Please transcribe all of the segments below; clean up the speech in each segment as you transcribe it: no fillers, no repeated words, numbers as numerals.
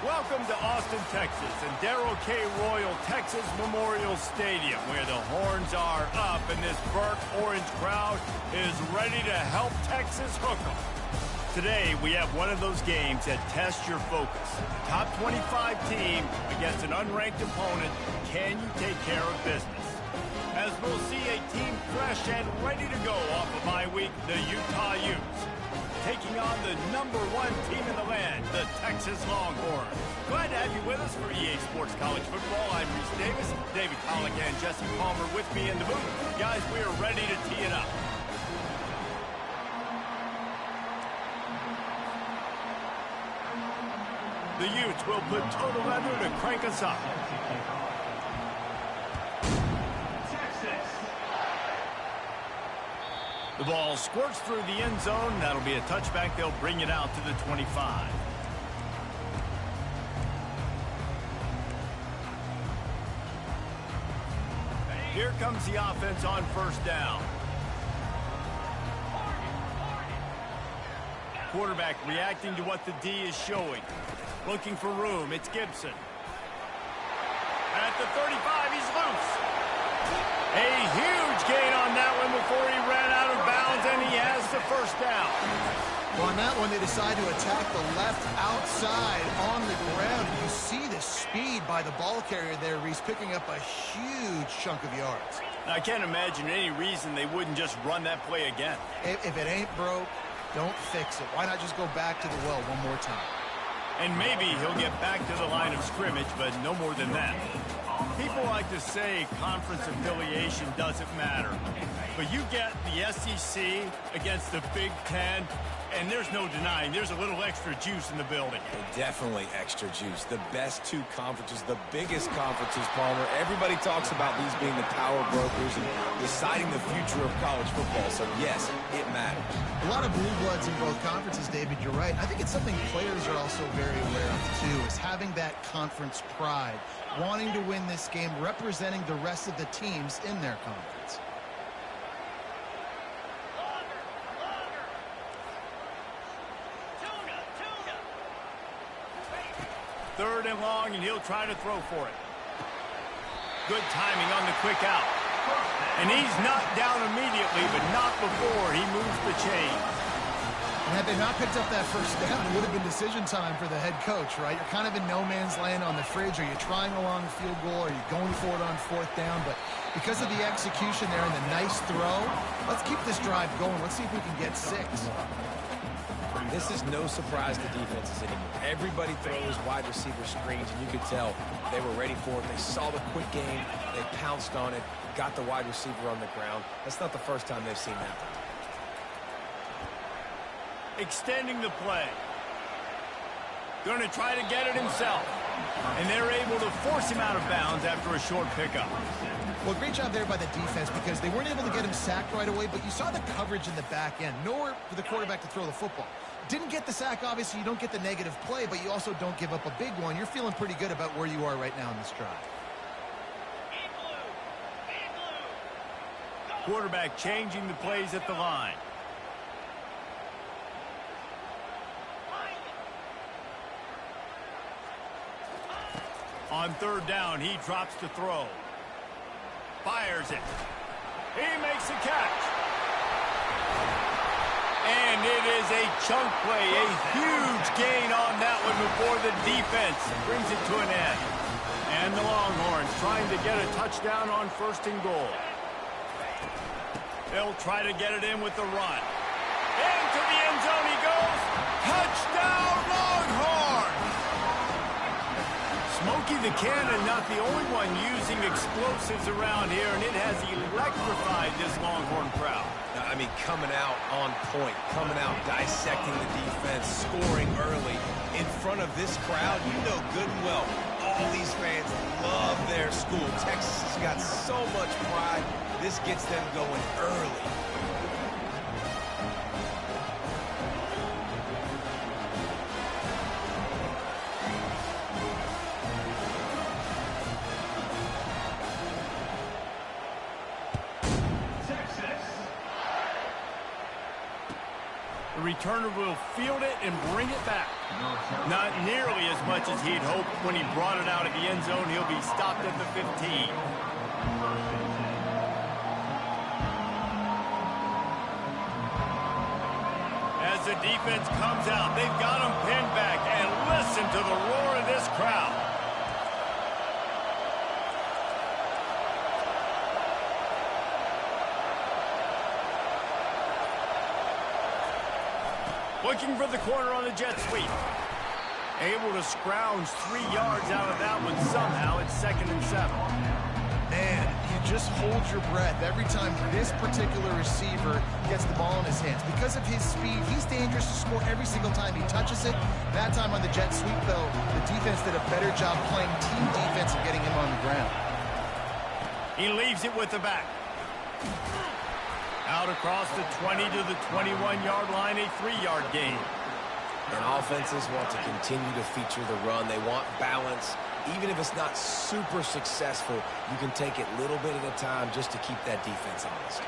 Welcome to Austin, Texas, and Darrell K. Royal Texas Memorial Stadium, where the horns are up and this burnt orange crowd is ready to help Texas hook 'em. Today, we have one of those games that tests your focus. Top 25 team against an unranked opponent. Can you take care of business? As we'll see a team fresh and ready to go off of bye week, the Utah Utes, taking on the #1 team in the land, the Texas Longhorns. Glad to have you with us for EA Sports College Football. I'm Reese Davis, David Pollack and Jesse Palmer with me in the booth. Guys, we are ready to tee it up. The Utes will put total leather to crank us up. The ball squirts through the end zone. That'll be a touchback. They'll bring it out to the 25. Here comes the offense on first down. Quarterback reacting to what the D is showing. Looking for room. It's Gibson. At the 35, he's loose. A huge gain on that one before he ran out of bounds, and he has the first down. Well, on that one, they decide to attack the left outside on the ground. And you see the speed by the ball carrier there, Reese, picking up a huge chunk of yards. I can't imagine any reason they wouldn't just run that play again. If it ain't broke, don't fix it. Why not just go back to the well one more time? And maybe he'll get back to the line of scrimmage, but no more than that. People like to say conference affiliation doesn't matter. But you get the SEC against the Big Ten, and there's no denying there's a little extra juice in the building. Definitely extra juice. The best two conferences, the biggest conferences, Palmer. Everybody talks about these being the power brokers and deciding the future of college football. So, yes, it matters. A lot of blue bloods in both conferences, David. You're right. I think it's something players are also very aware of, too, is having that conference pride, wanting to win this game, representing the rest of the teams in their conference. Third and long, and he'll try to throw for it. Good timing on the quick out. And he's knocked down immediately, but not before he moves the chains. And had they not picked up that first down, it would have been decision time for the head coach, right? You're kind of in no man's land on the fridge. Are you trying a long field goal? Are you going for it on fourth down? But because of the execution there and the nice throw, let's keep this drive going. Let's see if we can get 6. This is no surprise to defenses anymore. Everybody throws wide receiver screens, and you could tell they were ready for it. They saw the quick game. They pounced on it, got the wide receiver on the ground. That's not the first time they've seen that. Extending the play. Going to try to get it himself. And they're able to force him out of bounds after a short pickup. Well, great job there by the defense because they weren't able to get him sacked right away, but you saw the coverage in the back end. Nowhere for the quarterback to throw the football. Didn't get the sack, obviously. You don't get the negative play, but you also don't give up a big one. You're feeling pretty good about where you are right now in this drive. Quarterback changing the plays at the line. On third down, he drops to throw. Fires it. He makes the catch. And it is a chunk play, a huge gain on that one before the defense brings it to an end. And the Longhorns trying to get a touchdown on first and goal. They'll try to get it in with the run. Into the end zone he goes. Touchdown, Longhorns! Smokey the Cannon, not the only one using explosives around here, and it has electrified this Longhorn crowd. I mean, coming out on point, coming out dissecting the defense, scoring early. In front of this crowd, you know good and well, all these fans love their school. Texas has got so much pride. This gets them going early. The returner will field it and bring it back. Not nearly as much as he'd hoped when he brought it out of the end zone. He'll be stopped at the 15. As the defense comes out, they've got him pinned back, and listen to the roar of this crowd. Looking for the corner on the jet sweep. Able to scrounge 3 yards out of that one somehow. It's 2nd and 7. Man, you just hold your breath every time this particular receiver gets the ball in his hands. Because of his speed, he's dangerous to score every single time he touches it. That time on the jet sweep, though, the defense did a better job playing team defense and getting him on the ground. He leaves it with the back. Out across the 20 to the 21-yard line, a 3-yard gain. And offenses want to continue to feature the run. They want balance. Even if it's not super successful, you can take it little bit at a time just to keep that defense honest.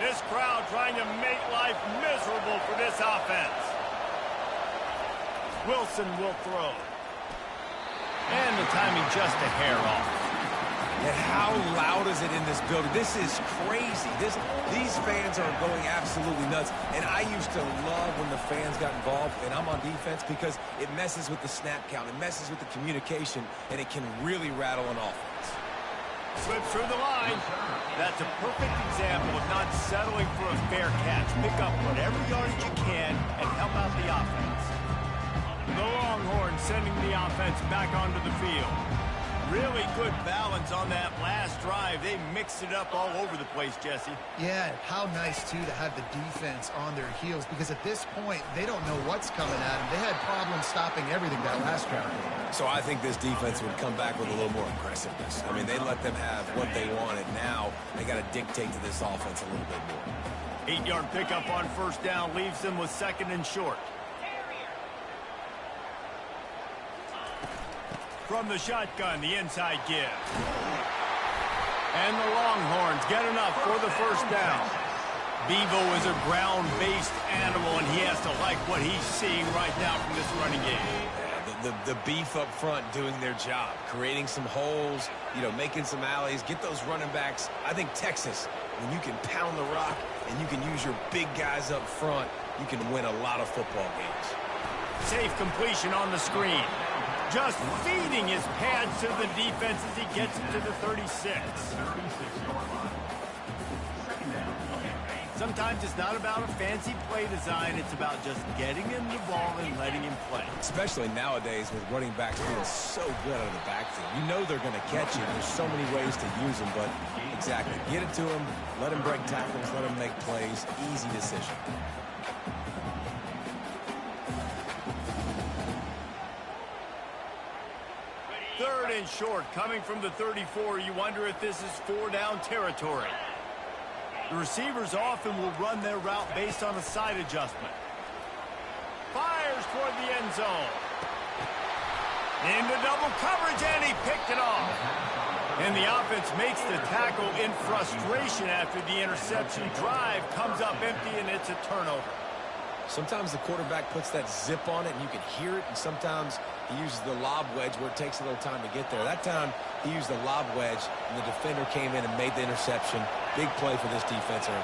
This crowd trying to make life miserable for this offense. Wilson will throw. And the timing just a hair off. And how loud is it in this building? This is crazy. These fans are going absolutely nuts. And I used to love when the fans got involved, and I'm on defense, because it messes with the snap count. It messes with the communication, and it can really rattle an offense. Slips through the line. That's a perfect example of not settling for a fair catch. Pick up whatever yardage you can and help out the offense. The Longhorns sending the offense back onto the field. Really good balance on that last drive. They mixed it up all over the place, Jesse. Yeah, how nice, too, to have the defense on their heels, because at this point, they don't know what's coming at them. They had problems stopping everything that last drive. So I think this defense would come back with a little more aggressiveness. I mean, they let them have what they wanted. Now they got to dictate to this offense a little bit more. 8-yard pickup on 1st down leaves them with 2nd and short. From the shotgun, the inside give. And the Longhorns get enough for the 1st down. Bevo is a ground-based animal, and he has to like what he's seeing right now from this running game. The beef up front doing their job, creating some holes, making some alleys, get those running backs. I think Texas, when you can pound the rock and you can use your big guys up front, you can win a lot of football games. Safe completion on the screen. Just feeding his pads to the defense as he gets it to the 36. Sometimes it's not about a fancy play design. It's about just getting him the ball and letting him play. Especially nowadays with running backs being so good out of the backfield. You know they're going to catch you. There's so many ways to use them, but exactly. Get it to him, let him break tackles, let him make plays. Easy decision. Third and short, coming from the 34. You wonder if this is 4-down territory. The receivers often will run their route based on a side adjustment. Fires toward the end zone. Into double coverage, and he picked it off. And the offense makes the tackle in frustration after the interception. Drive comes up empty, and it's a turnover. Sometimes the quarterback puts that zip on it, and you can hear it, and sometimes he uses the lob wedge where it takes a little time to get there. That time, he used the lob wedge, and the defender came in and made the interception. Big play for this defense early.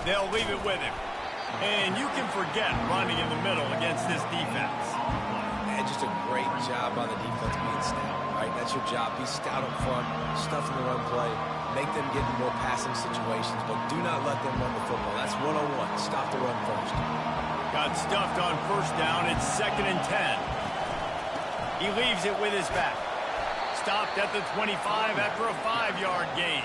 They'll leave it with him. And you can forget running in the middle against this defense. Man, just a great job by the defense being stout, right? That's your job. Be stout up front, stuff in the run play, make them get in more passing situations, but do not let them run the football. That's 101. Stop the run first. Got stuffed on 1st down. It's 2nd and 10. He leaves it with his back. Stopped at the 25 after a 5-yard gain.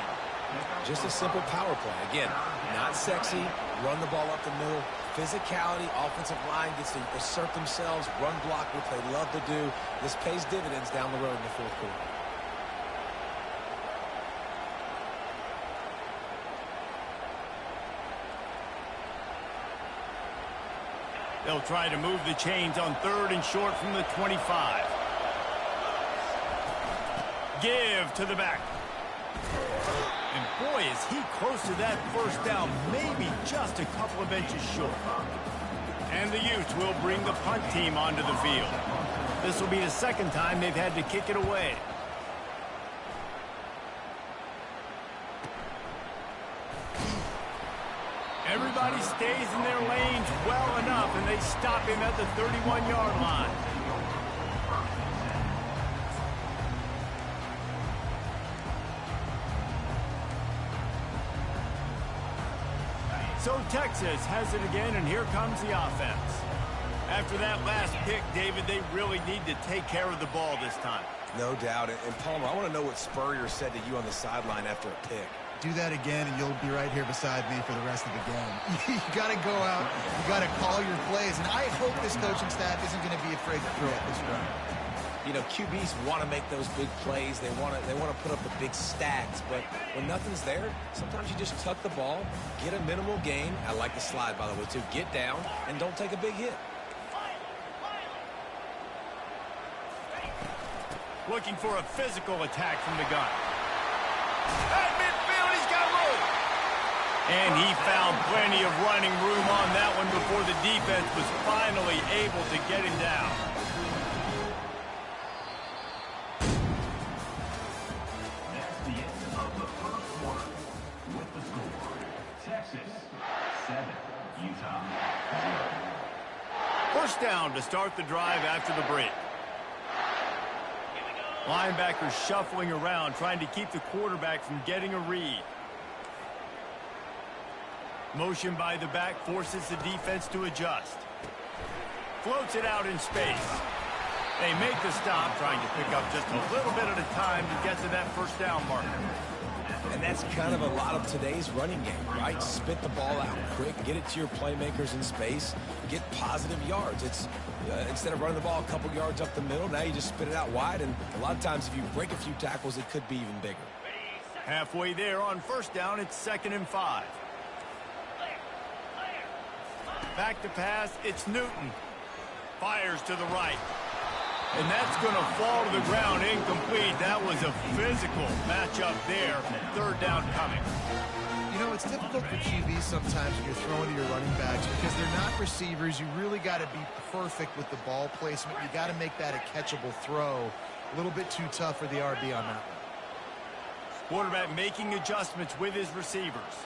Just a simple power play. Again, not sexy, run the ball up the middle. Physicality, offensive line gets to assert themselves, run block, which they love to do. This pays dividends down the road in the 4th quarter. They'll try to move the chains on 3rd and short from the 25. Give to the back. And boy, is he close to that first down, maybe just a couple of inches short. And the Utes will bring the punt team onto the field. This will be the second time they've had to kick it away. Everybody stays in their lanes well enough, and they stop him at the 31-yard line. So Texas has it again, and here comes the offense. After that last pick, David, they really need to take care of the ball this time. No doubt. And Palmer, I want to know what Spurrier said to you on the sideline after a pick. Do that again, and you'll be right here beside me for the rest of the game. You got to go out. You got to call your plays. And I hope this coaching staff isn't going to be afraid to throw it this run. You know, QBs want to make those big plays. They want to put up the big stats. But when nothing's there, sometimes you just tuck the ball, get a minimal gain. I like the slide, by the way, too. Get down and don't take a big hit. Looking for a physical attack from the gun. At midfield, he's got room. And he found plenty of running room on that one before the defense was finally able to get him down. That's the end of the first quarter. With the score, Texas 7, Utah 0. First down to start the drive after the break. Linebackers shuffling around, trying to keep the quarterback from getting a read. Motion by the back forces the defense to adjust. Floats it out in space. They make the stop, trying to pick up just a little bit at a time to get to that first down marker. And that's kind of a lot of today's running game, right? Spit the ball out quick, get it to your playmakers in space, get positive yards. It's instead of running the ball a couple yards up the middle, now you just spit it out wide, and a lot of times if you break a few tackles, it could be even bigger. Halfway there on first down, it's 2nd and 5. Back to pass, it's Newton. Fires to the right. And that's going to fall to the ground incomplete. That was a physical matchup there. 3rd down coming. You know, it's difficult for QBs sometimes when you're throwing to your running backs because they're not receivers. You really got to be perfect with the ball placement. You got to make that a catchable throw. A little bit too tough for the RB on that one. Quarterback making adjustments with his receivers.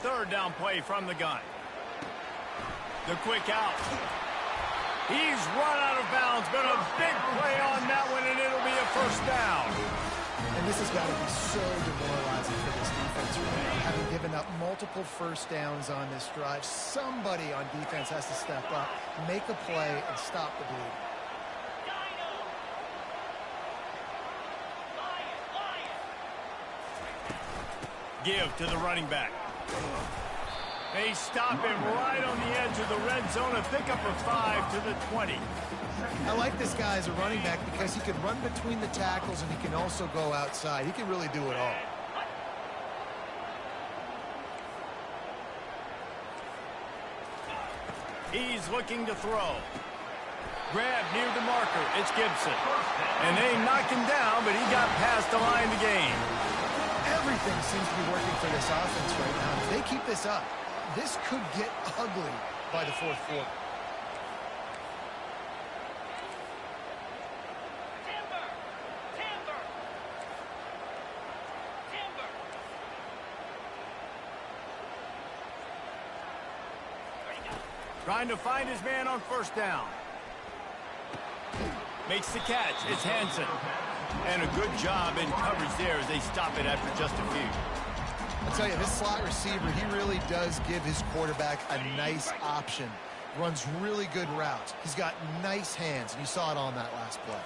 Third down play from the gun. The quick out. He's run out of bounds, but a big play on that one, and it'll be a first down. And this has got to be so demoralizing for this defense right now. Having given up multiple first downs on this drive, somebody on defense has to step up, make a play, and stop the bleed. Give to the running back. They stop him right on the edge of the red zone. A pickup of 5 to the 20. I like this guy as a running back because he can run between the tackles and he can also go outside. He can really do it all. He's looking to throw. Grab near the marker. It's Gibson. And they knocked him down, but he got past the line to gain. Everything seems to be working for this offense right now. If they keep this up, this could get ugly by the 4th quarter. Trying to find his man on first down. Makes the catch. It's Hansen. And a good job in coverage there as they stop it after just a few. I'll tell you, this slot receiver, he really does give his quarterback a nice option. Runs really good routes. He's got nice hands, and you saw it on that last play.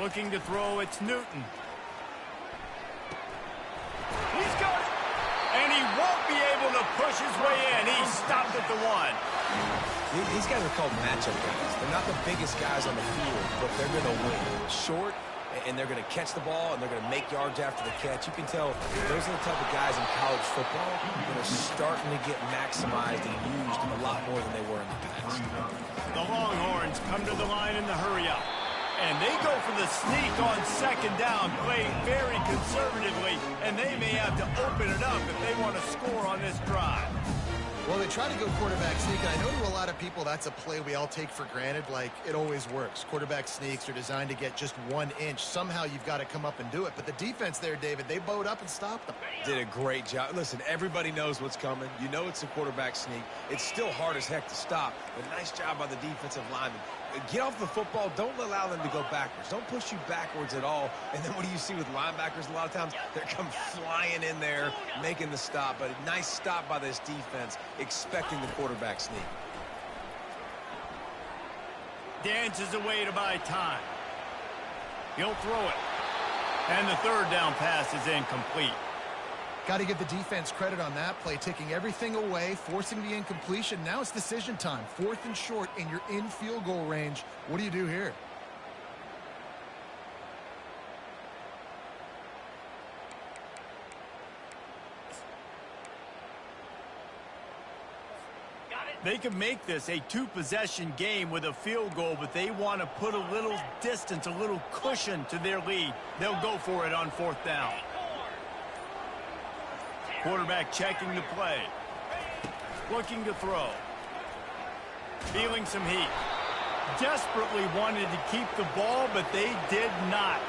Looking to throw, it's Newton. He's got it. And he won't be able to push his way in. He stopped at the 1. These guys are called matchup guys. They're not the biggest guys on the field, but they're going to win. Short and they're going to catch the ball, and they're going to make yards after the catch. You can tell those are the type of guys in college football that are starting to get maximized and used a lot more than they were in the past. The Longhorns come to the line in the hurry-up. And they go for the sneak on second down, playing very conservatively, and they may have to open it up if they want to score on this drive. Well, they try to go quarterback sneak, and I know to a lot of people that's a play we all take for granted, like it always works. Quarterback sneaks are designed to get just 1 inch. Somehow you've got to come up and do it. But the defense there, David, they bowed up and stopped them. Did a great job. Listen, everybody knows what's coming. You know it's a quarterback sneak. It's still hard as heck to stop, but nice job by the defensive lineman. Get off the football. Don't allow them to go backwards. Don't push you backwards at all. And then what do you see with linebackers a lot of times? They come flying in there, making the stop. But a nice stop by this defense, expecting the quarterback sneak. Dances away to buy time. He'll throw it. And the third down pass is incomplete. Got to give the defense credit on that play, taking everything away, forcing the incompletion. Now it's decision time. 4th and short, and you're in field goal range. What do you do here? They can make this a 2-possession game with a field goal, but they want to put a little distance, a little cushion to their lead. They'll go for it on 4th down. Quarterback checking the play. Looking to throw. Feeling some heat. Desperately wanted to keep the ball, but they did not.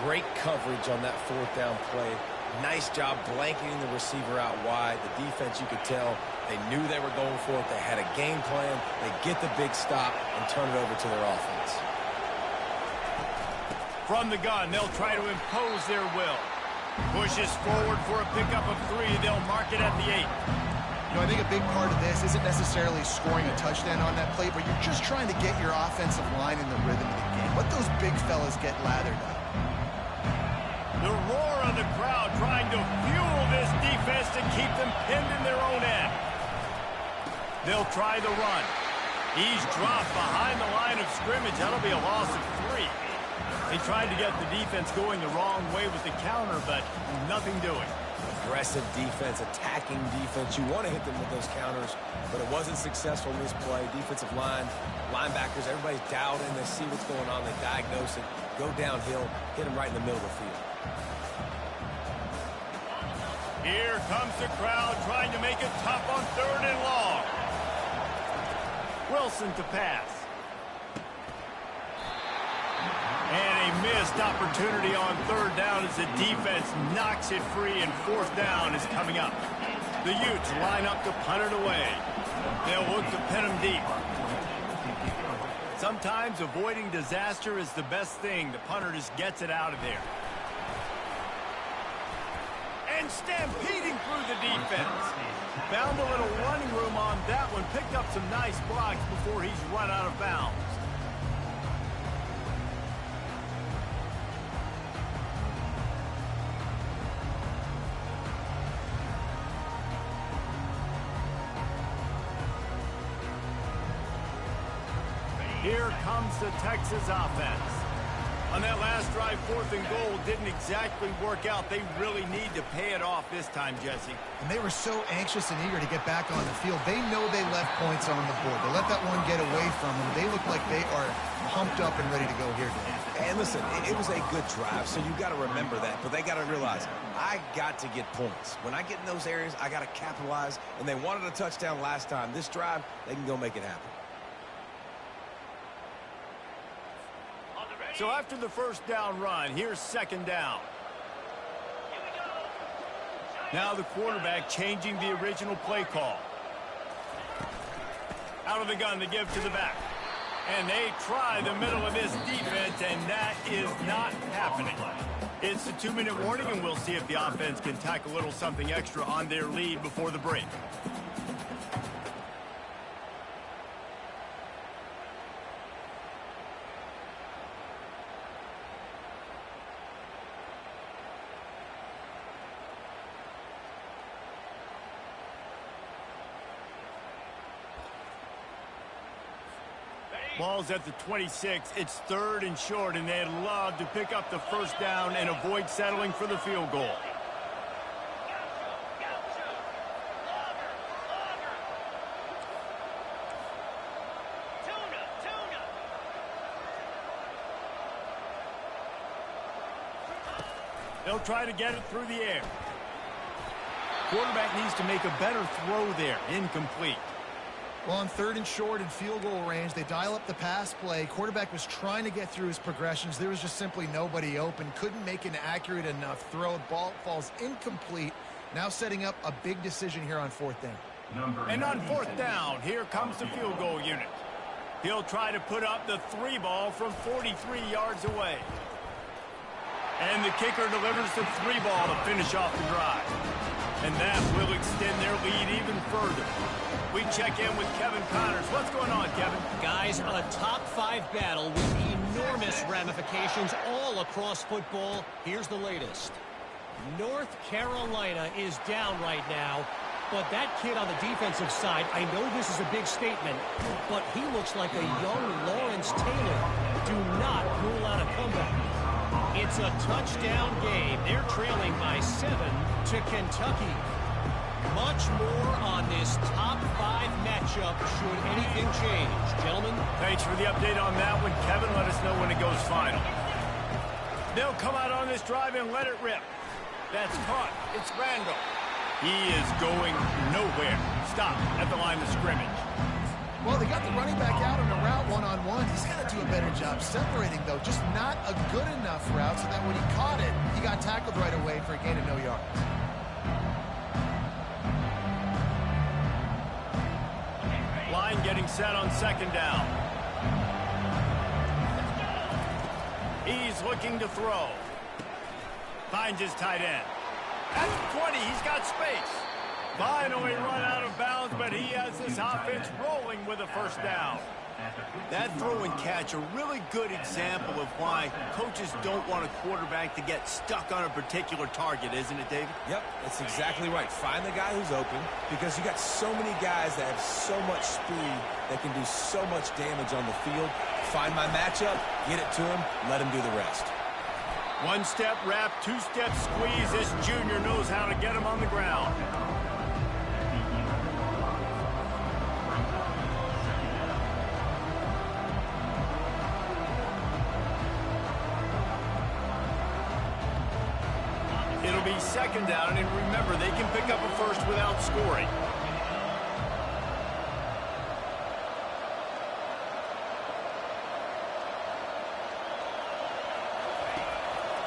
Great coverage on that 4th down play. Nice job blanketing the receiver out wide. The defense, you could tell, they knew they were going for it. They had a game plan. They get the big stop and turn it over to their offense. From the gun, they'll try to impose their will. Pushes forward for a pickup of 3. They'll mark it at the 8. You know, I think a big part of this isn't necessarily scoring a touchdown on that play, but you're just trying to get your offensive line in the rhythm of the game. Let those big fellas get lathered up. The roar of the crowd trying to fuel this defense to keep them pinned in their own end. They'll try the run. He's dropped behind the line of scrimmage. That'll be a loss of 3. They tried to get the defense going the wrong way with the counter, but nothing doing. Aggressive defense, attacking defense. You want to hit them with those counters, but it wasn't successful in this play. Defensive line, linebackers, everybody's dialed in. They see what's going on. They diagnose it, go downhill, hit them right in the middle of the field. Here comes the crowd trying to make it tough on 3rd and long. Wilson to pass. And a missed opportunity on 3rd down as the defense knocks it free, and 4th down is coming up. The Utes line up to punt it away. They'll look to pin them deep. Sometimes avoiding disaster is the best thing. The punter just gets it out of there. And stampeding through the defense. Found a little running room on that one. Picked up some nice blocks before he's run out of bounds. Here comes the Texas offense. On that last drive, 4th and goal didn't exactly work out. They really need to pay it off this time, Jesse. And they were so anxious and eager to get back on the field. They know they left points on the board. They let that one get away from them. They look like they are pumped up and ready to go here today. And listen, it was a good drive, so you got to remember that. But they got to realize, I got to get points. When I get in those areas, I got to capitalize. And they wanted a touchdown last time. This drive, they can go make it happen. So after the 1st down run, here's 2nd down. Now the quarterback changing the original play call. Out of the gun to give to the back. And they try the middle of this defense, and that is not happening. It's a 2-minute warning, and we'll see if the offense can tack a little something extra on their lead before the break. Ball's at the 26. It's 3rd and short, and they'd love to pick up the first down and avoid settling for the field goal. They'll try to get it through the air. Quarterback needs to make a better throw there. Incomplete. Well, on 3rd and short and field goal range, they dial up the pass play. Quarterback was trying to get through his progressions. There was just simply nobody open. Couldn't make an accurate enough throw. Ball falls incomplete. Now setting up a big decision here on 4th down. And on 4th down, here comes the field goal unit. He'll try to put up the 3 ball from 43 yards away. And the kicker delivers the 3 ball to finish off the drive. And that will extend their lead even further. We check in with Kevin Connors. What's going on, Kevin? Guys, a top 5 battle with enormous ramifications all across football. Here's the latest. North Carolina is down right now, but that kid on the defensive side, I know this is a big statement, but he looks like a young Lawrence Taylor. Do not rule out a comeback. It's a touchdown game. They're trailing by 7 to Kentucky. Much more on this top 5 matchup should anything change. Gentlemen. Thanks for the update on that one, Kevin. Let us know when it goes final. They'll come out on this drive and let it rip. That's caught. It's Randall. He is going nowhere. Stop at the line of scrimmage. Well, they got the running back out on a route one-on-one. He's got to do a better job separating, though. Just not a good enough route so that when he caught it, he got tackled right away for a gain of no yards. Line getting set on 2nd down. He's looking to throw. Finds his tight end. At the 20, he's got space. Finally run out of bounds, but he has this offense rolling with a 1st down. That throw and catch, a really good example of why coaches don't want a quarterback to get stuck on a particular target, isn't it, David? Yep, that's exactly right. Find the guy who's open, because you got so many guys that have so much speed that can do so much damage on the field. Find my matchup, get it to him, let him do the rest. 1-step wrap, 2-step squeeze. This junior knows how to get him on the ground. It'll be 2nd down, and remember, they can pick up a first without scoring.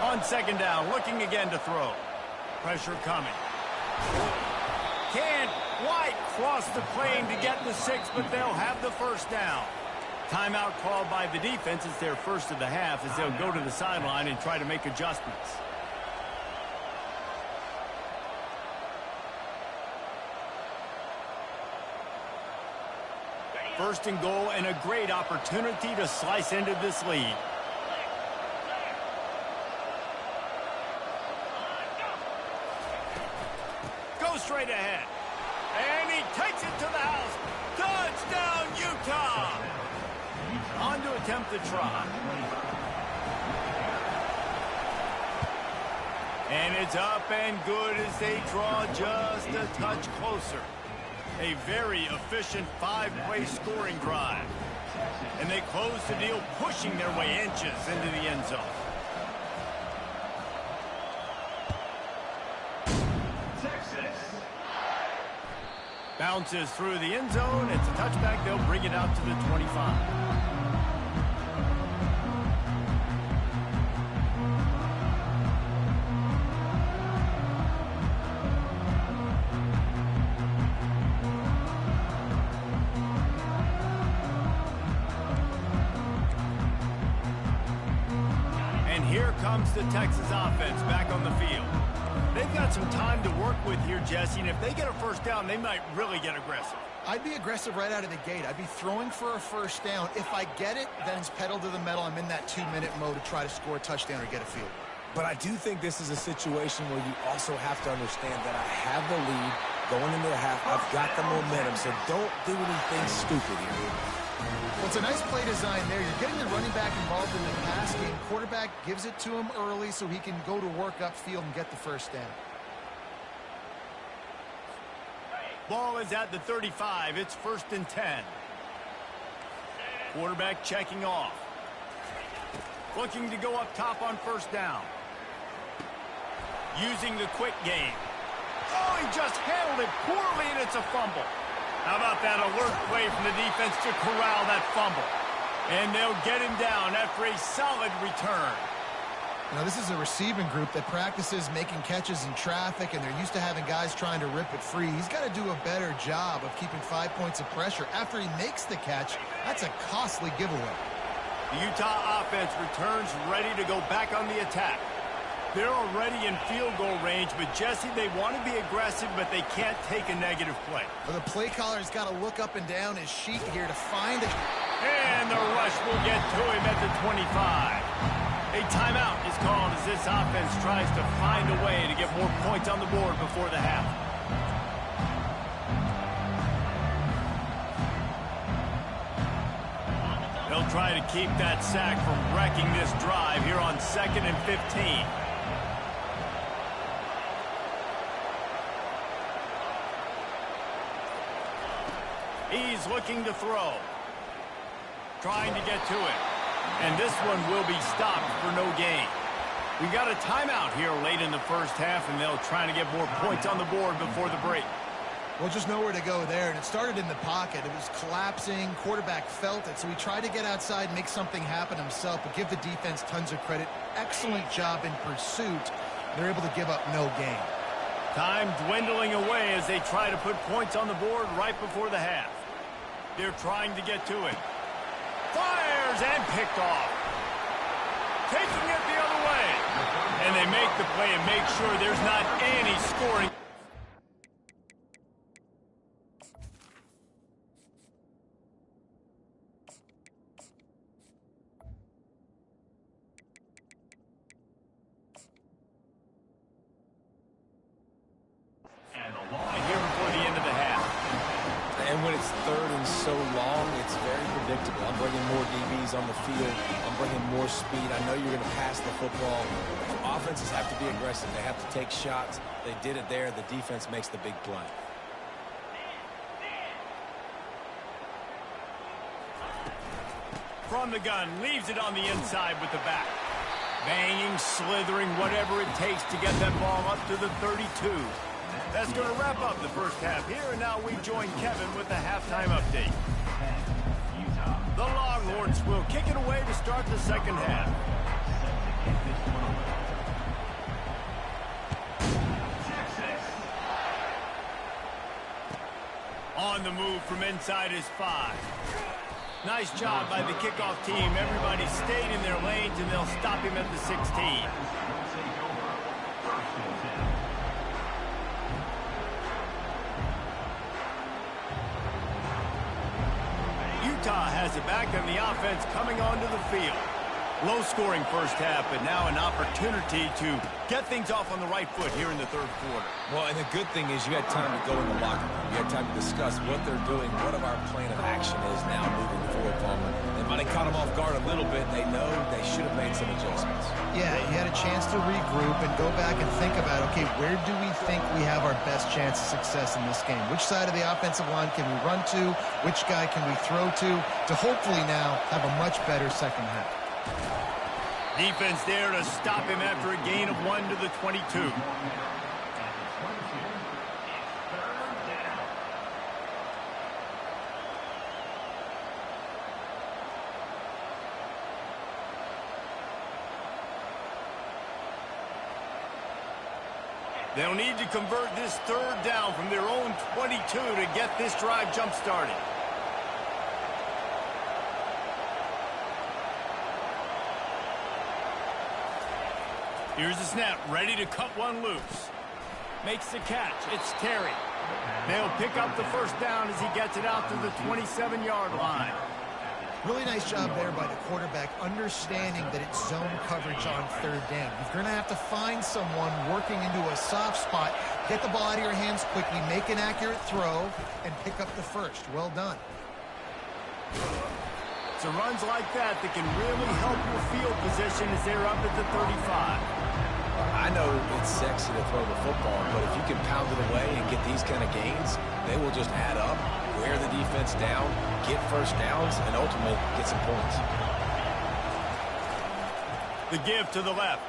On 2nd down, looking again to throw. Pressure coming. Can't quite cross the plane to get the 6, but they'll have the 1st down. Timeout called by the defense. It's their first of the half as they'll go to the sideline and try to make adjustments. First and goal, and a great opportunity to slice into this lead. Goes straight ahead. And he takes it to the house. Touchdown, Utah! On to attempt the try. And it's up and good as they draw just a touch closer. A very efficient 5-play scoring drive. And they close the deal, pushing their way inches into the end zone. Texas. Bounces through the end zone. It's a touchback. They'll bring it out to the 25. Here comes the Texas offense back on the field. They've got some time to work with here, Jesse, and if they get a 1st down, they might really get aggressive. I'd be aggressive right out of the gate. I'd be throwing for a 1st down. If I get it, then it's pedal to the metal. I'm in that 2-minute mode to try to score a touchdown or get a field. But I do think this is a situation where you also have to understand that I have the lead going into the half. I've got the momentum, so don't do anything stupid here. Well, it's a nice play design there. You're getting the running back involved in the pass game. Quarterback gives it to him early so he can go to work upfield and get the first down. Ball is at the 35. It's 1st and 10. Quarterback checking off. Looking to go up top on 1st down. Using the quick game. Oh, he just handled it poorly, and it's a fumble. How about that alert play from the defense to corral that fumble? And they'll get him down after a solid return. Now, this is a receiving group that practices making catches in traffic, and they're used to having guys trying to rip it free. He's got to do a better job of keeping 5 points of pressure. After he makes the catch, that's a costly giveaway. The Utah offense returns ready to go back on the attack. They're already in field goal range, but Jesse, they want to be aggressive, but they can't take a negative play. Well, the play caller's got to look up and down his sheet here to find it. And the rush will get to him at the 25. A timeout is called as this offense tries to find a way to get more points on the board before the half. They'll try to keep that sack from wrecking this drive here on 2nd and 15. He's looking to throw. Trying to get to it. And this one will be stopped for no gain. We got a timeout here late in the first half, and they'll try to get more points on the board before the break. Well, just nowhere to go there, and it started in the pocket. It was collapsing. Quarterback felt it, so he tried to get outside and make something happen himself, but give the defense tons of credit. Excellent job in pursuit. They're able to give up no gain. Time dwindling away as they try to put points on the board right before the half. They're trying to get to it. Fires and picked off. Taking it the other way. And they make the play and make sure there's not any scoring. Here before the end of the half. And when it's 3rd and so long, it's very predictable. I'm bringing more DBs on the field. I'm bringing more speed. I know you're going to pass the football. Offenses have to be aggressive. They have to take shots. They did it there. The defense makes the big play. From the gun, leaves it on the inside with the back. Banging, slithering, whatever it takes to get that ball up to the 32. That's going to wrap up the first half here, and now we join Kevin with the halftime update. The Longhorns will kick it away to start the second half. On the move from inside his 5. Nice job by the kickoff team. Everybody stayed in their lanes, and they'll stop him at the 16. Utah has it back, and the offense coming onto the field. Low-scoring first half, but now an opportunity to get things off on the right foot here in the third quarter. Well, and the good thing is you had time to go in the locker room. You had time to discuss what they're doing, what our plan of action is now moving forward, Palmer. They might have caught them off guard a little bit. They know they should have made some adjustments. Yeah, you had a chance to regroup and go back and think about, okay, where do we think we have our best chance of success in this game? Which side of the offensive line can we run to? Which guy can we throw to hopefully now have a much better second half? Defense there to stop him after a gain of 1 to the 22. They'll need to convert this third down from their own 22 to get this drive jump-started. Here's the snap, ready to cut one loose. Makes the catch. It's Terry. They'll pick up the first down as he gets it out to the 27-yard line. Really nice job there by the quarterback, understanding that it's zone coverage on third down. You're going to have to find someone working into a soft spot, get the ball out of your hands quickly, make an accurate throw, and pick up the first. Well done. So runs like that can really help your field position as they're up at the 35. I know it's sexy to throw the football, but if you can pound it away and get these kind of gains, they will just add up, wear the defense down, get first downs, and ultimately get some points. The give to the left.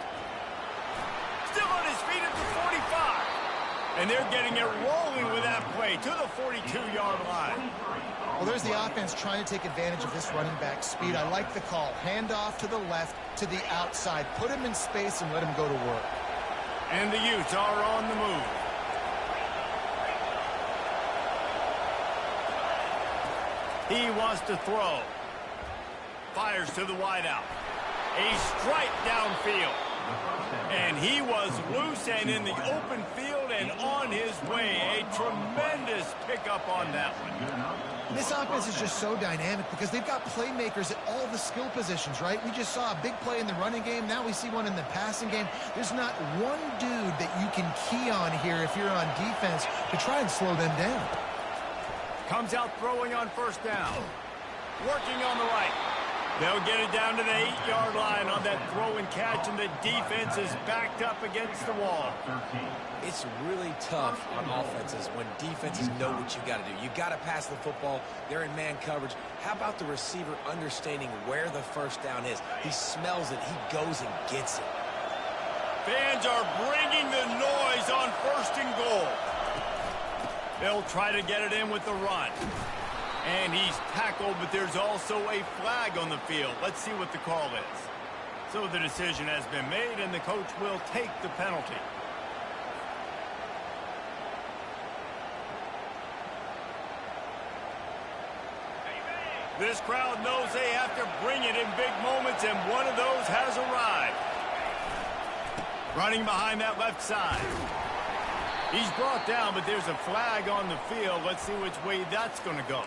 Still on his feet at the 45. And they're getting it rolling with that play to the 42-yard line. Well, there's the offense trying to take advantage of this running back speed. I like the call. Hand off to the left, to the outside. Put him in space and let him go to work. And the Utes are on the move. He wants to throw. Fires to the wideout. A strike downfield. And he was loose and in the open field and on his way. A tremendous pickup on that one. This offense is just so dynamic because they've got playmakers at all the skill positions, right? We just saw a big play in the running game. Now we see one in the passing game. There's not one dude that you can key on here if you're on defense to try and slow them down. Comes out throwing on first down. Working on the right. They'll get it down to the 8-yard line on that throw and catch, and the defense is backed up against the wall. It's really tough on offenses when defenses know what you got to do. You got to pass the football. They're in man coverage. How about the receiver understanding where the first down is? He smells it. He goes and gets it. Fans are bringing the noise on first and goal. They'll try to get it in with the run. And he's tackled, but there's also a flag on the field. Let's see what the call is. So the decision has been made, and the coach will take the penalty. This crowd knows they have to bring it in big moments, and one of those has arrived. Running behind that left side. He's brought down, but there's a flag on the field. Let's see which way that's going to go.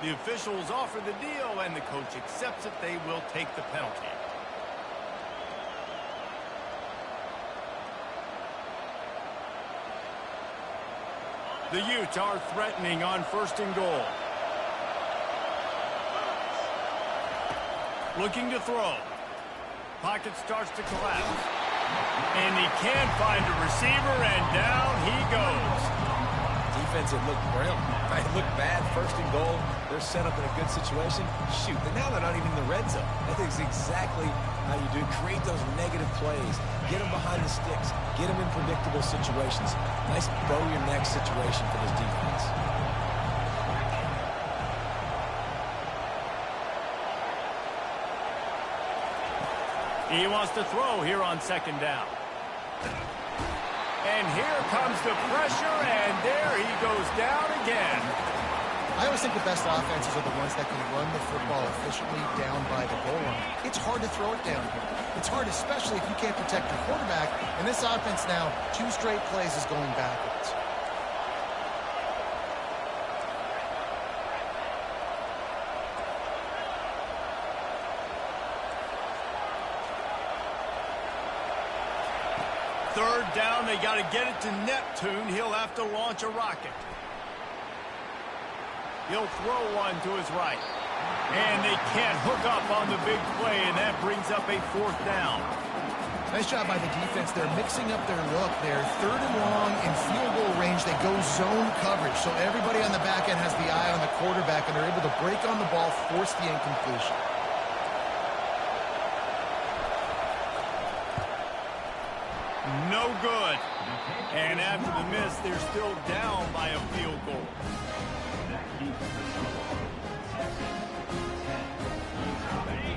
The officials offer the deal, and the coach accepts it. They will take the penalty. The Utes are threatening on first and goal. Looking to throw. Pocket starts to collapse. And he can't find a receiver, and down he goes. Defense had looked grim. It looked bad, first and goal. They're set up in a good situation. Shoot, but now they're not even in the red zone. That is exactly how you do it. Create those negative plays. Get them behind the sticks. Get them in predictable situations. Nice bow-your-neck situation for this defense. He wants to throw here on second down. And here comes the pressure, and there he goes down again. I always think the best offenses are the ones that can run the football efficiently down by the goal line. It's hard to throw it down here. It's hard, especially if you can't protect your quarterback. And this offense now, 2 straight plays is going backwards. Third down, they got to get it to Neptune. He'll have to launch a rocket. He'll throw one to his right. And they can't hook up on the big play, and that brings up a 4th down. Nice job by the defense. They're mixing up their look. They're 3rd and long in field goal range. They go zone coverage, so everybody on the back end has the eye on the quarterback, and they're able to break on the ball, force the incompletion. No good. And after the miss, they're still down by a field goal.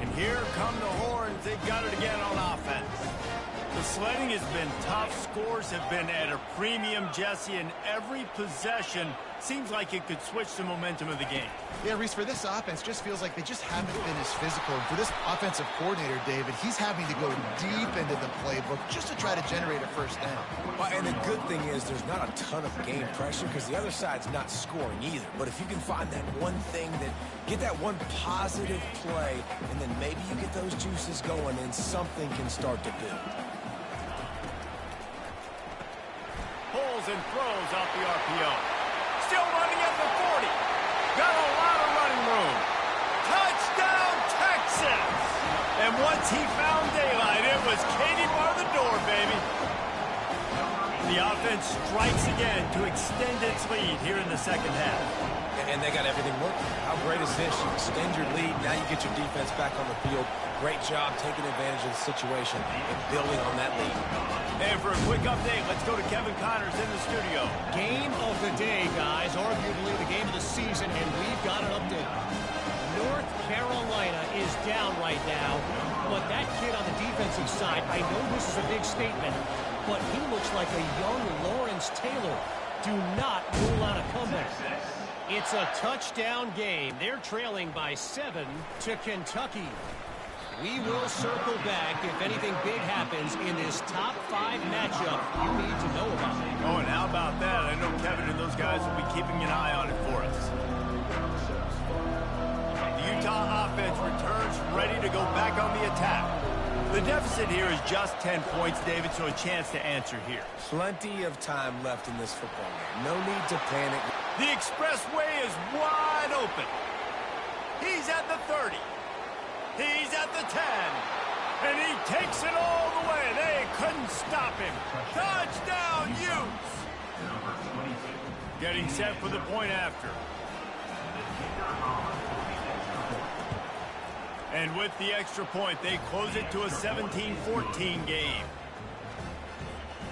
And here come the Horns. They got it again on offense. The sledding has been tough. Scores have been at a premium, Jesse, and every possession seems like it could switch the momentum of the game. Yeah, Reese, for this offense, just feels like they just haven't been as physical. And for this offensive coordinator, David, he's having to go deep into the playbook just to try to generate a first down. Well, and the good thing is there's not a ton of game pressure because the other side's not scoring either. But if you can find that one thing, that get that one positive play, and then maybe you get those juices going and something can start to build. Pulls and throws off the RPO. Still running at the 40. Got a lot of running room. once he found daylight, it was Katie bar the door, baby. The offense strikes again to extend its lead here in the second half. And they got everything working. How great is this? You extend your lead, now you get your defense back on the field. Great job taking advantage of the situation and building on that lead. And for a quick update, let's go to Kevin Connors in the studio. Game of the day, guys. Arguably the game of the season, and we've got an update. North Carolina is down right now, but that kid on the defensive side, I know this is a big statement, but he looks like a young Lawrence Taylor. Do not rule out a comeback. It's a touchdown game. They're trailing by 7 to Kentucky. We will circle back if anything big happens in this top 5 matchup you need to know about. Oh, and how about that? I know Kevin and those guys will be keeping an eye on it for us. The Utah offense returns ready to go back on the attack. The deficit here is just 10 points, David, so a chance to answer here. Plenty of time left in this football game. No need to panic. The expressway is wide open. He's at the 30. He's at the 10. And he takes it all the way. They couldn't stop him. Touchdown, Utes! Getting set for the point after. And with the extra point, they close it to a 17-14 game.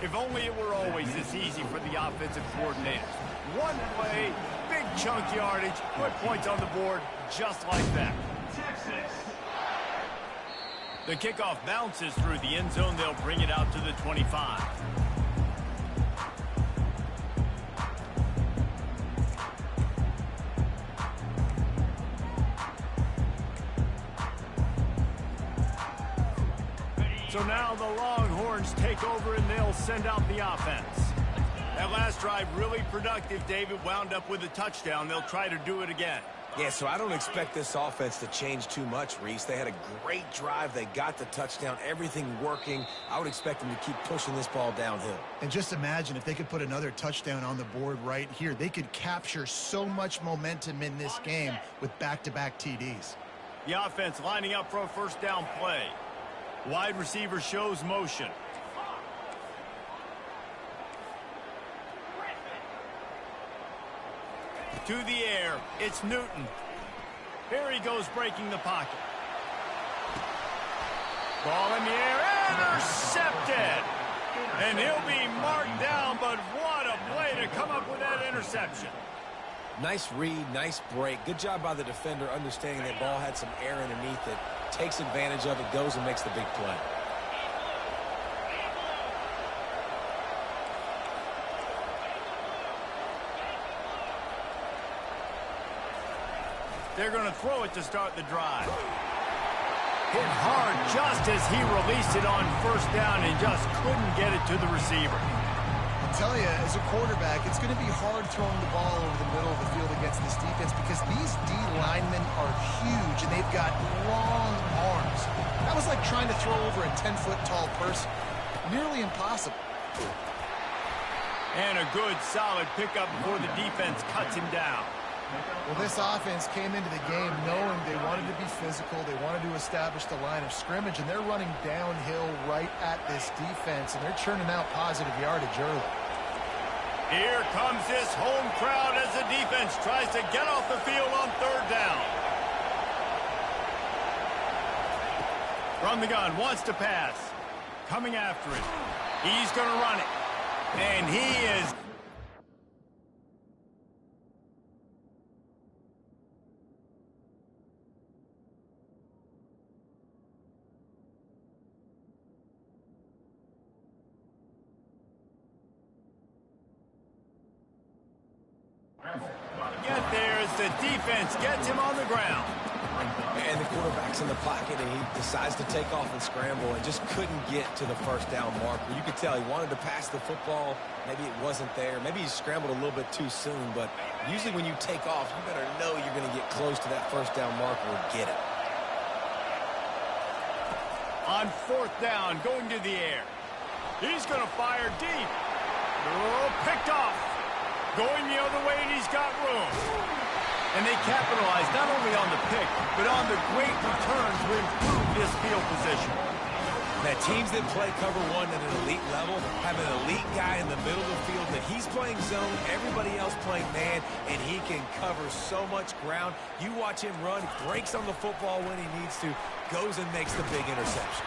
If only it were always this easy for the offensive coordinators. One play, big chunk yardage, put points on the board just like that. The kickoff bounces through the end zone. They'll bring it out to the 25. So now the Longhorns take over and they'll send out the offense. That last drive really productive. David wound up with a touchdown. They'll try to do it again. Yeah, so I don't expect this offense to change too much, Reese. They had a great drive. They got the touchdown. Everything working. I would expect them to keep pushing this ball downhill. And just imagine if they could put another touchdown on the board right here. They could capture so much momentum in this game with back-to-back TDs. The offense lining up for a first down play. Wide receiver shows motion. To the air, it's Newton. Here he goes breaking the pocket. Ball in the air, intercepted! And he'll be marked down, but what a play to come up with that interception. Nice read, nice break. Good job by the defender understanding that ball had some air underneath it. Takes advantage of it, goes and makes the big play. They're going to throw it to start the drive. Hit hard just as he released it on first down and just couldn't get it to the receiver. I'll tell you, as a quarterback, it's going to be hard throwing the ball over the middle of the field against this defense because these D linemen are huge and they've got long arms. That was like trying to throw over a 10-foot tall person. Nearly impossible. And a good, solid pickup before the defense cuts him down. Well, this offense came into the game knowing they wanted to be physical, they wanted to establish the line of scrimmage, and they're running downhill right at this defense, and they're churning out positive yardage early. Here comes this home crowd as the defense tries to get off the field on third down. From the gun, wants to pass. Coming after it. He's going to run it. And he is... Get there as the defense gets him on the ground. And the quarterback's in the pocket, and he decides to take off and scramble and just couldn't get to the first down marker. You could tell he wanted to pass the football. Maybe it wasn't there. Maybe he scrambled a little bit too soon. But usually when you take off, you better know you're going to get close to that first down marker and get it. On fourth down, going to the air. He's going to fire deep. Oh, picked off. Going the other way, and he's got room. And they capitalized not only on the pick, but on the great return to improve this field position. Now, teams that play cover one at an elite level have an elite guy in the middle of the field that he's playing zone, everybody else playing man, and he can cover so much ground. You watch him run, breaks on the football when he needs to, goes and makes the big interception.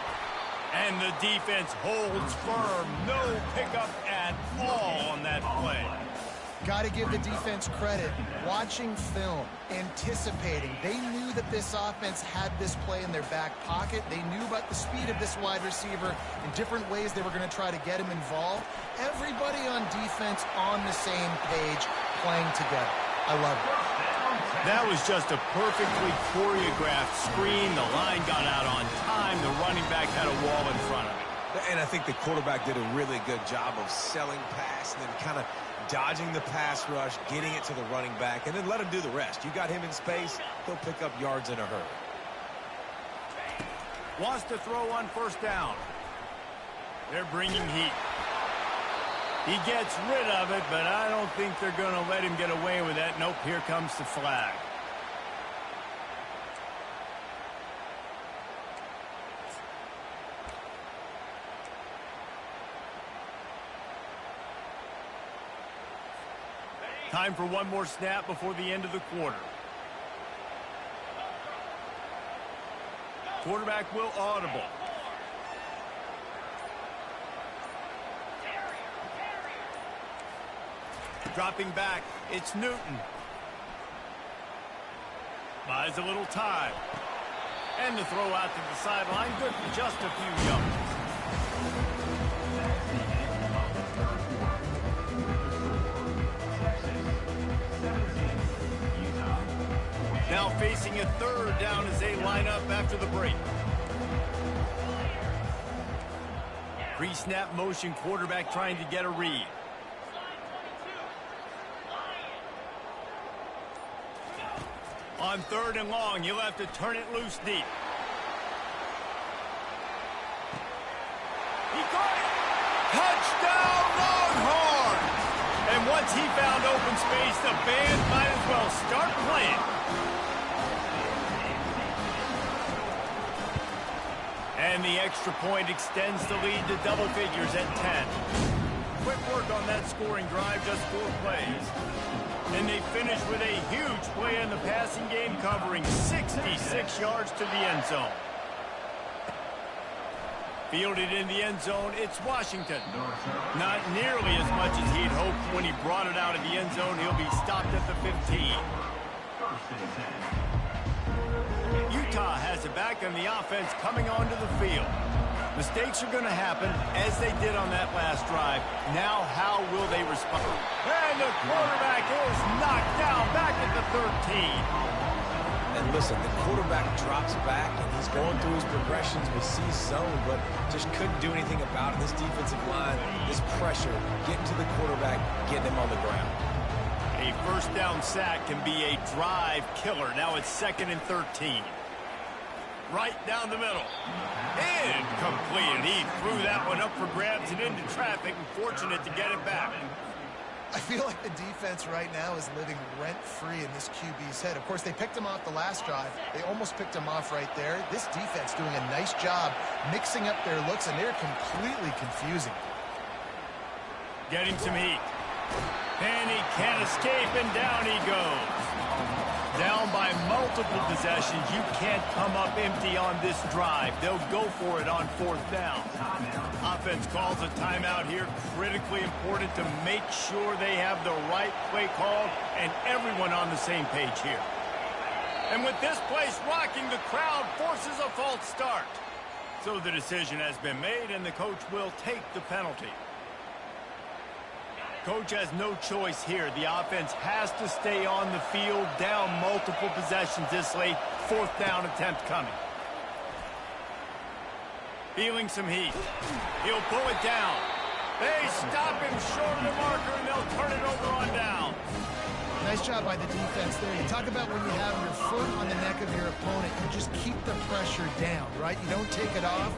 And the defense holds firm. No pickup at all on that play. Got to give the defense credit. Watching film, anticipating. They knew that this offense had this play in their back pocket. They knew about the speed of this wide receiver in different ways they were going to try to get him involved. Everybody on defense on the same page, playing together. I love it. That was just a perfectly choreographed screen. The line got out on time. The running back had a wall in front of it. And I think the quarterback did a really good job of selling pass and then kind of dodging the pass rush, getting it to the running back, and then let him do the rest. You got him in space, he'll pick up yards in a hurry. Wants to throw on first down. They're bringing heat. He gets rid of it, but I don't think they're going to let him get away with that. Nope, here comes the flag. Time for one more snap before the end of the quarter. Quarterback will audible. Dropping back, it's Newton. Buys a little time. And the throw out to the sideline, good for just a few yards. Now facing a third down as they line up after the break. Pre-snap motion, quarterback trying to get a read. On third and long, you'll have to turn it loose deep. He caught it! Touchdown, Longhorns! And once he found open space, the band might as well start playing. And the extra point extends the lead to double figures at 10. Quick work on that scoring drive, just 4 plays. And they finish with a huge play in the passing game, covering 66 yards to the end zone. Fielded in the end zone, it's Washington. Not nearly as much as he'd hoped when he brought it out of the end zone. He'll be stopped at the 15. Utah has it back, and the offense coming onto the field. Mistakes are going to happen, as they did on that last drive. Now, how will they respond? And the quarterback is knocked down back at the 13. And listen, the quarterback drops back, and he's going through his progressions with C zone, but just couldn't do anything about it. This defensive line, this pressure, getting to the quarterback, getting him on the ground. A first down sack can be a drive killer. Now it's 2nd and 13. Right down the middle. Incomplete. He threw that one up for grabs and into traffic, and fortunate to get it back. I feel like the defense right now is living rent-free in this QB's head. Of course, they picked him off the last drive. They almost picked him off right there. This defense doing a nice job mixing up their looks, and they're completely confusing. Getting some heat. And he can't escape, and down he goes. Down by multiple possessions. You can't come up empty on this drive. They'll go for it on 4th down. Offense calls a timeout here. Critically important to make sure they have the right play called and everyone on the same page here. And with this place rocking, the crowd forces a false start. So the decision has been made, and the coach will take the penalty. Coach has no choice here. The offense has to stay on the field, down multiple possessions this late. 4th down attempt coming. Feeling some heat. He'll pull it down. They stop him short of the marker, and they'll turn it over on down. Nice job by the defense there. You talk about when you have your foot on the neck of your opponent, you just keep the pressure down, right? You don't take it off.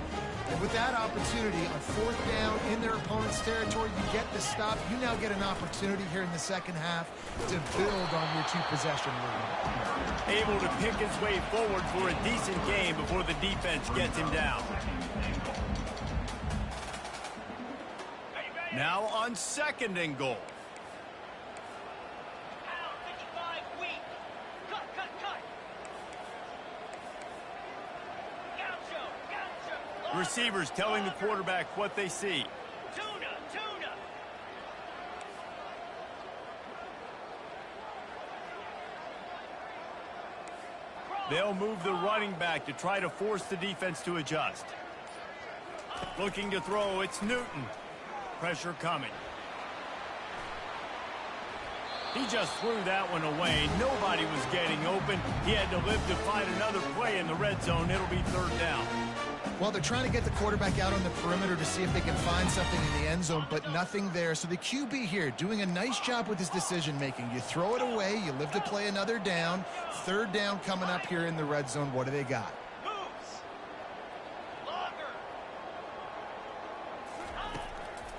And with that opportunity on fourth down in their opponent's territory, you get the stop. You now get an opportunity here in the second half to build on your two-possession lead. Able to pick his way forward for a decent game before the defense gets him down. Now on second and goal. Receivers telling the quarterback what they see. Tuna. They'll move the running back to try to force the defense to adjust. Looking to throw, it's Newton. Pressure coming. He just threw that one away. Nobody was getting open. He had to live to find another play in the red zone. It'll be third down. Well, they're trying to get the quarterback out on the perimeter to see if they can find something in the end zone, but nothing there. So the QB here doing a nice job with his decision-making. You throw it away, you live to play another down. Third down coming up here in the red zone. What do they got?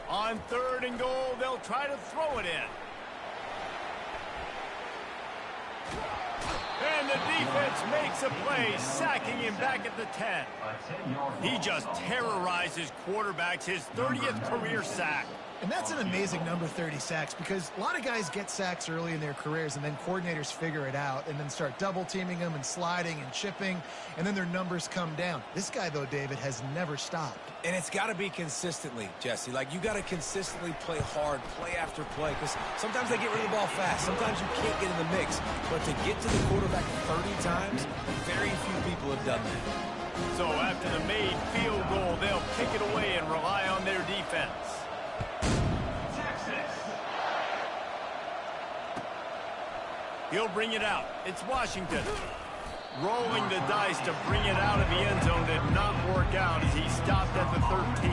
On third and goal, they'll try to throw it in. And the defense makes a play, sacking him back at the 10. He just terrorizes quarterbacks, his 30th career sack. And that's an amazing number, 30 sacks, because a lot of guys get sacks early in their careers, and then coordinators figure it out and then start double-teaming them and sliding and chipping, and then their numbers come down. This guy, though, David, has never stopped. And it's got to be consistently, Jesse. Like, you got to consistently play hard, play after play, because sometimes they get rid of the ball fast. Sometimes you can't get in the mix. But to get to the quarterback 30 times, very few people have done that. So after the made field goal, they'll kick it away and rely on their defense. He'll bring it out. It's Washington. Rolling the dice to bring it out of the end zone did not work out as he stopped at the 13.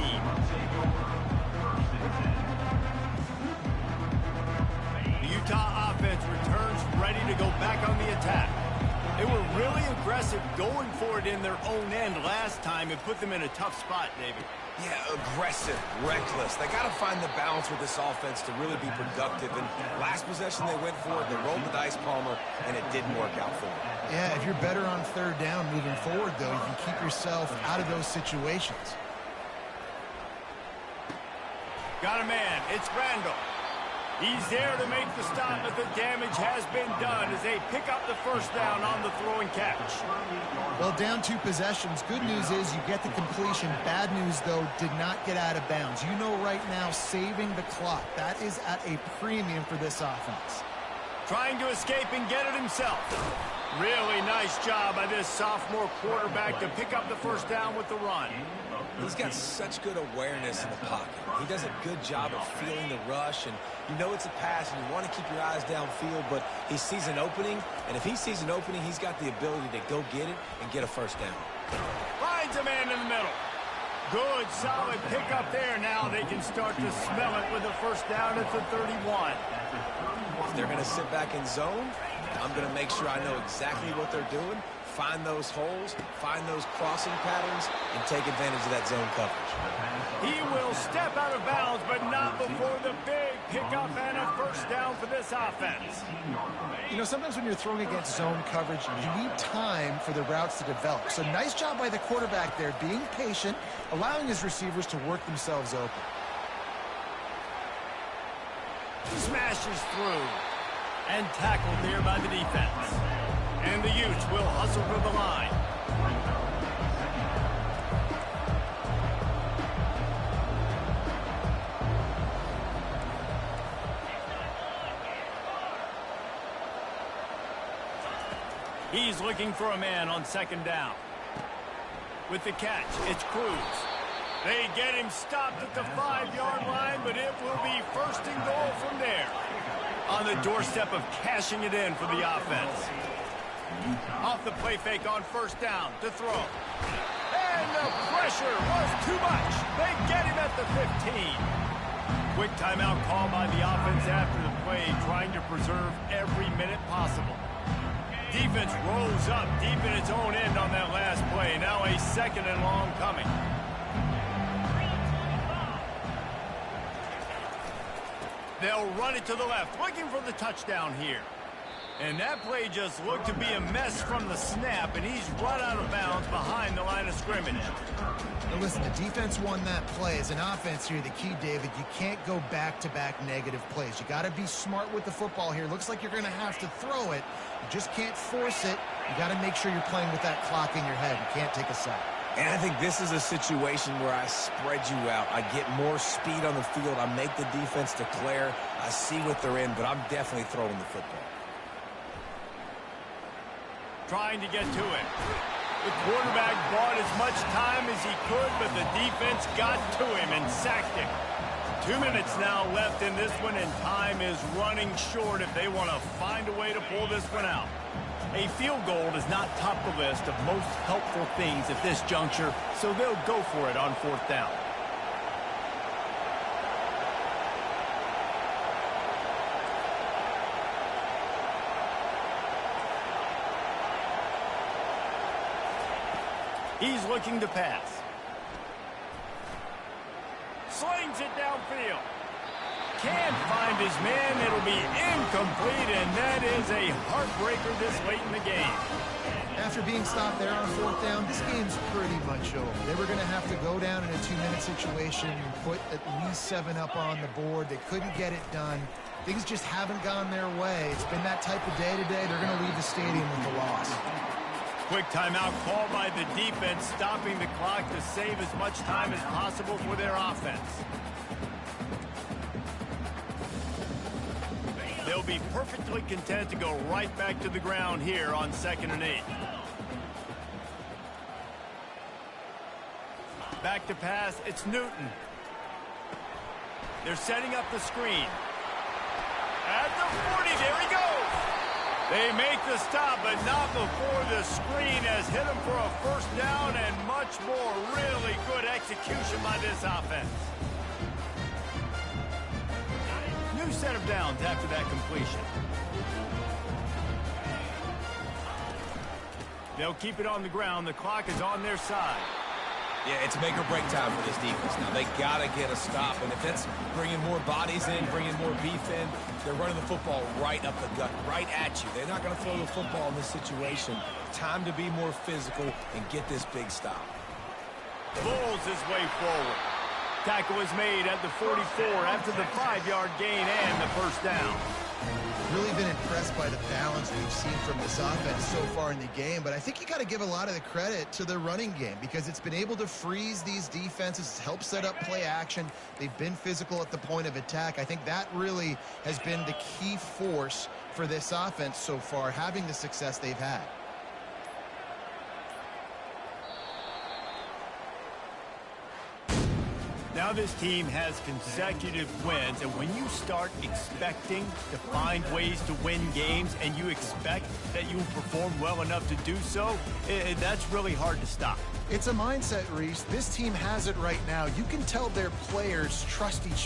The Utah offense returns ready to go back on the attack. They were really aggressive going for it in their own end last time. It put them in a tough spot, David. Yeah, aggressive, reckless. They got to find the balance with this offense to really be productive. And last possession they went for it, they rolled the dice, Palmer, and it didn't work out for them. Yeah, if you're better on third down moving forward, though, you can keep yourself out of those situations. Got a man. It's Randall. He's there to make the stop, but the damage has been done as they pick up the first down on the throw and catch. Well, down 2 possessions. Good news is you get the completion. Bad news, though, did not get out of bounds. You know right now, saving the clock. That is at a premium for this offense. Trying to escape and get it himself. Really nice job by this sophomore quarterback to pick up the first down with the run. He's got such good awareness in the pocket. He does a good job of feeling the rush, and you know it's a pass, and you want to keep your eyes downfield, but he sees an opening, and if he sees an opening, he's got the ability to go get it and get a first down. Finds a man in the middle. Good, solid pickup there. Now they can start to smell it with a first down at the 31. If they're going to sit back in zone, I'm going to make sure I know exactly what they're doing, find those holes, find those crossing patterns, and take advantage of that zone coverage. He will step out of bounds, but not before the big pickup and a first down for this offense. You know, sometimes when you're throwing against zone coverage, you need time for the routes to develop. So nice job by the quarterback there, being patient, allowing his receivers to work themselves open. Smashes through and tackled there by the defense. And the Utes will hustle for the line. He's looking for a man on second down. With the catch, it's Cruz. They get him stopped at the 5-yard line, but it will be first and goal from there. On the doorstep of cashing it in for the offense. Off the play fake on first down to throw. And the pressure was too much. They get him at the 15. Quick timeout call by the offense after the play, trying to preserve every minute possible. Defense rose up deep in its own end on that last play. Now a second and long coming. They'll run it to the left, looking for the touchdown here. And that play just looked to be a mess from the snap, and he's run out of bounds behind the line of scrimmage. Now listen, the defense won that play. As an offense here, the key, David, you can't go back-to-back negative plays. You got to be smart with the football here. Looks like you're going to have to throw it. You just can't force it. You got to make sure you're playing with that clock in your head. You can't take a sack. And I think this is a situation where I spread you out. I get more speed on the field. I make the defense declare. I see what they're in, but I'm definitely throwing the football. Trying to get to it. The quarterback bought as much time as he could, but the defense got to him and sacked him. 2 minutes now left in this one, and time is running short if they want to find a way to pull this one out. A field goal does not top the list of most helpful things at this juncture, so they'll go for it on 4th down. He's looking to pass. Slings it downfield. Can't find his man. It'll be incomplete, and that is a heartbreaker this late in the game. After being stopped there on 4th down, this game's pretty much over. They were going to have to go down in a 2-minute situation and put at least 7 up on the board. They couldn't get it done. Things just haven't gone their way. It's been that type of day today. They're going to leave the stadium with the loss. Quick timeout called by the defense, stopping the clock to save as much time as possible for their offense. They'll be perfectly content to go right back to the ground here on 2nd and 8. Back to pass, it's Newton. They're setting up the screen. At the 40, there he goes. They make the stop, but not before the screen has hit him for a 1st down, and much more. Really good execution by this offense. New set of downs after that completion. They'll keep it on the ground. The clock is on their side. Yeah, it's make or break time for this defense. Now, they got to get a stop, and if that's bringing more bodies in, bringing more beef in, they're running the football right up the gut, right at you. They're not going to throw the football in this situation. Time to be more physical and get this big stop. Pulls his way forward. Tackle is made at the 44 after the 5-yard gain and the 1st down. Really been impressed by the balance we've seen from this offense so far in the game, but I think you got to give a lot of the credit to the running game because it's been able to freeze these defenses, help set up play action. They've been physical at the point of attack. I think that really has been the key force for this offense so far, having the success they've had. Now this team has consecutive wins, and when you start expecting to find ways to win games and you expect that you will perform well enough to do so, that's really hard to stop. It's a mindset, Reese. This team has it right now. You can tell their players trust each other.